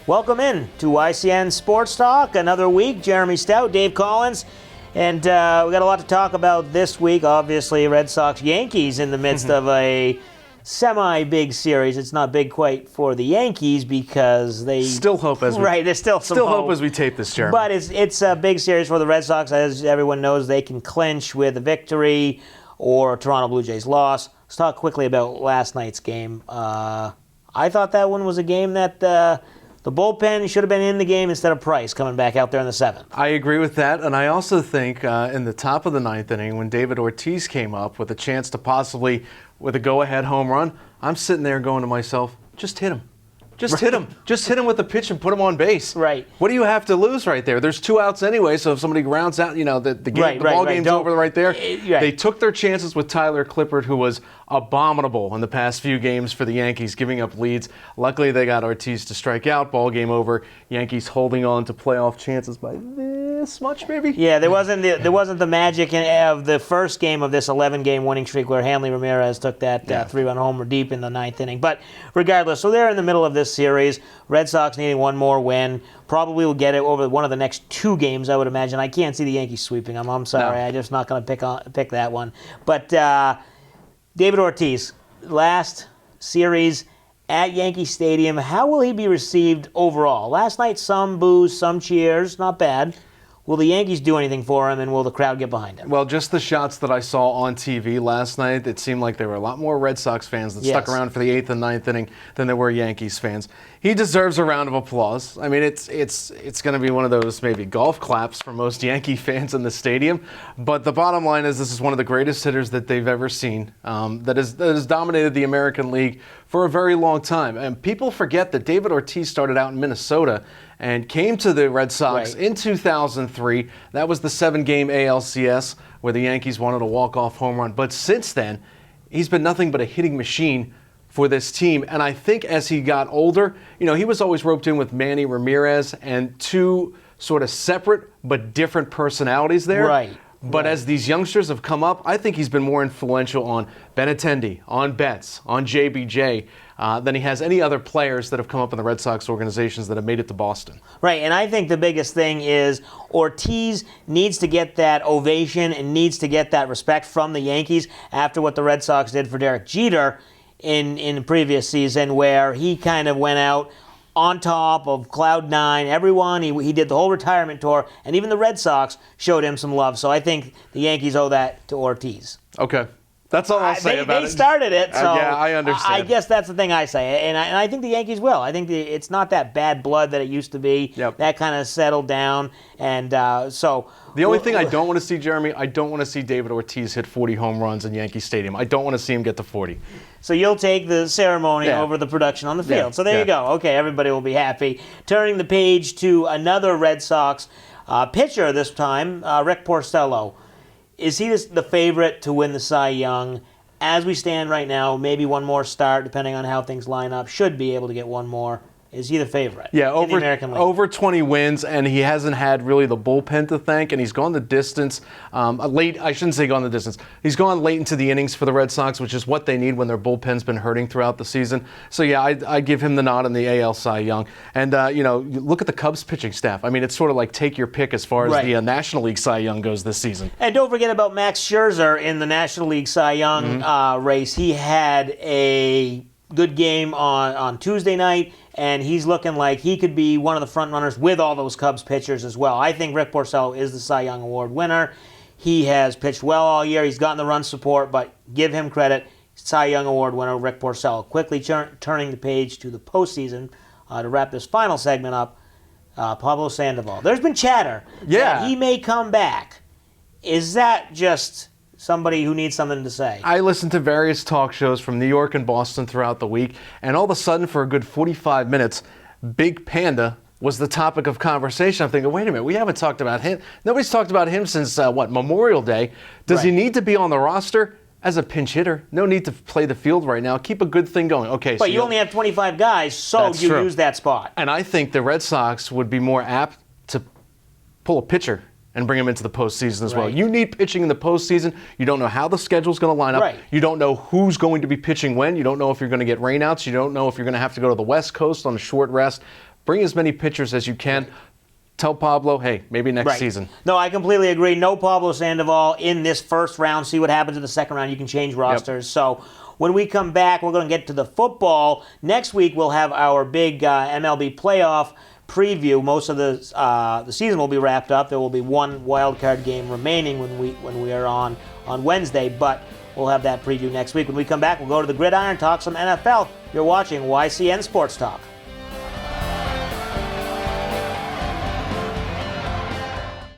Welcome in to YCN Sports Talk. Another week. Jeremy Stout, Dave Collins. And we got a lot to talk about this week. Obviously, Red Sox Yankees in the midst of a semi-big series. It's not big quite for the Yankees because they still hope as we right. There's still some hope as we tape this, Jeremy. But it's a big series for the Red Sox. As everyone knows, they can clinch with a victory or a Toronto Blue Jays loss. Let's talk quickly about last night's game. I thought that one was a game that the bullpen should have been in the game instead of Price coming back out there in the seventh. I agree with that, and I also think in the top of the ninth inning when David Ortiz came up with a chance to possibly, with a go-ahead home run, I'm sitting there going to myself, just hit him. Just hit him. Just hit him with the pitch and put him on base. Right. What do you have to lose right there? There's 2 outs anyway, so if somebody grounds out, the ball game's over right there. They took their chances with Tyler Clippard, who was abominable in the past few games for the Yankees, giving up leads. Luckily, they got Ortiz to strike out. Ball game over. Yankees holding on to playoff chances by this much, maybe. Yeah, there wasn't the magic of the first game of this 11-game winning streak where Hanley Ramirez took that 3-run homer deep in the ninth inning. But regardless, so they're in the middle of this series. Red Sox needing one more win. Probably will get it over one of the next 2 games, I would imagine. I can't see the Yankees sweeping them. I'm sorry. No. I'm just not going to pick that one. But David Ortiz, last series at Yankee Stadium. How will he be received overall? Last night, some boos, some cheers. Not bad. Will the Yankees do anything for him, and will the crowd get behind him? Well, just the shots that I saw on TV last night, it seemed like there were a lot more Red Sox fans that stuck around for the 8th and 9th inning than there were Yankees fans. He deserves a round of applause. I mean, it's going to be one of those maybe golf claps for most Yankee fans in the stadium. But the bottom line is this is one of the greatest hitters that they've ever seen that has dominated the American League for a very long time. And people forget that David Ortiz started out in Minnesota and came to the Red Sox in 2003. That was the 7-game ALCS where the Yankees wanted a walk-off home run. But since then, he's been nothing but a hitting machine for this team. And I think as he got older, he was always roped in with Manny Ramirez and 2 sort of separate but different personalities there. Right. But as these youngsters have come up, I think he's been more influential on Benintendi, on Betts, on JBJ than he has any other players that have come up in the Red Sox organizations that have made it to Boston. Right, and I think the biggest thing is Ortiz needs to get that ovation and needs to get that respect from the Yankees after what the Red Sox did for Derek Jeter in the previous season, where he kind of went out on top of Cloud 9. Everyone, he did the whole retirement tour, and even the Red Sox showed him some love. So I think the Yankees owe that to Ortiz. Okay. That's all I'll say about it. They started it, so yeah, I understand. I guess that's the thing I say, and I think the Yankees will. I think it's not that bad blood that it used to be. Yep. That kind of settled down, and so... The only thing I don't want to see, Jeremy, I don't want to see David Ortiz hit 40 home runs in Yankee Stadium. I don't want to see him get to 40. So you'll take the ceremony over the production on the field. So there you go. Okay, everybody will be happy. Turning the page to another Red Sox pitcher this time, Rick Porcello. Is he the favorite to win the Cy Young? As we stand right now, maybe one more start, depending on how things line up. Should be able to get one more. Is he the favorite? Yeah, in the American League? Over 20 wins, and he hasn't had really the bullpen to thank, and he's gone the distance late. I shouldn't say gone the distance. He's gone late into the innings for the Red Sox, which is what they need when their bullpen's been hurting throughout the season. So, yeah, I give him the nod in the AL Cy Young. And, you look at the Cubs pitching staff. I mean, it's sort of like take your pick as far as the National League Cy Young goes this season. And don't forget about Max Scherzer in the National League Cy Young race. He had a good game on Tuesday night, and he's looking like he could be one of the front runners with all those Cubs pitchers as well. I think Rick Porcello is the Cy Young Award winner. He has pitched well all year. He's gotten the run support, but give him credit. Cy Young Award winner Rick Porcello. Quickly turning the page to the postseason to wrap this final segment up, Pablo Sandoval. There's been chatter that he may come back. Is that just somebody who needs something to say? I listened to various talk shows from New York and Boston throughout the week, and all of a sudden, for a good 45 minutes, Big Panda was the topic of conversation. I'm thinking, wait a minute, we haven't talked about him. Nobody's talked about him since, Memorial Day. Does he need to be on the roster as a pinch hitter? No need to play the field right now. Keep a good thing going. Okay, but you only have 25 guys, so you use that spot. And I think the Red Sox would be more apt to pull a pitcher and bring him into the postseason as well. You need pitching in the postseason. You don't know how the schedule's going to line up. You don't know who's going to be pitching when. You don't know if you're going to get rainouts. You don't know if you're going to have to go to the West Coast on a short rest. Bring as many pitchers as you can. Tell Pablo, hey, maybe next season. No, I completely agree. No Pablo Sandoval in this first round. See what happens in the second round. You can change rosters. So when we come back, we're going to get to the football. Next week, we'll have our big MLB playoff preview. Most of the season will be wrapped up. There will be one wild card game remaining when we are on Wednesday, but we'll have that preview next week. When we come back, we'll go to the gridiron, talk some NFL. You're watching YCN Sports Talk.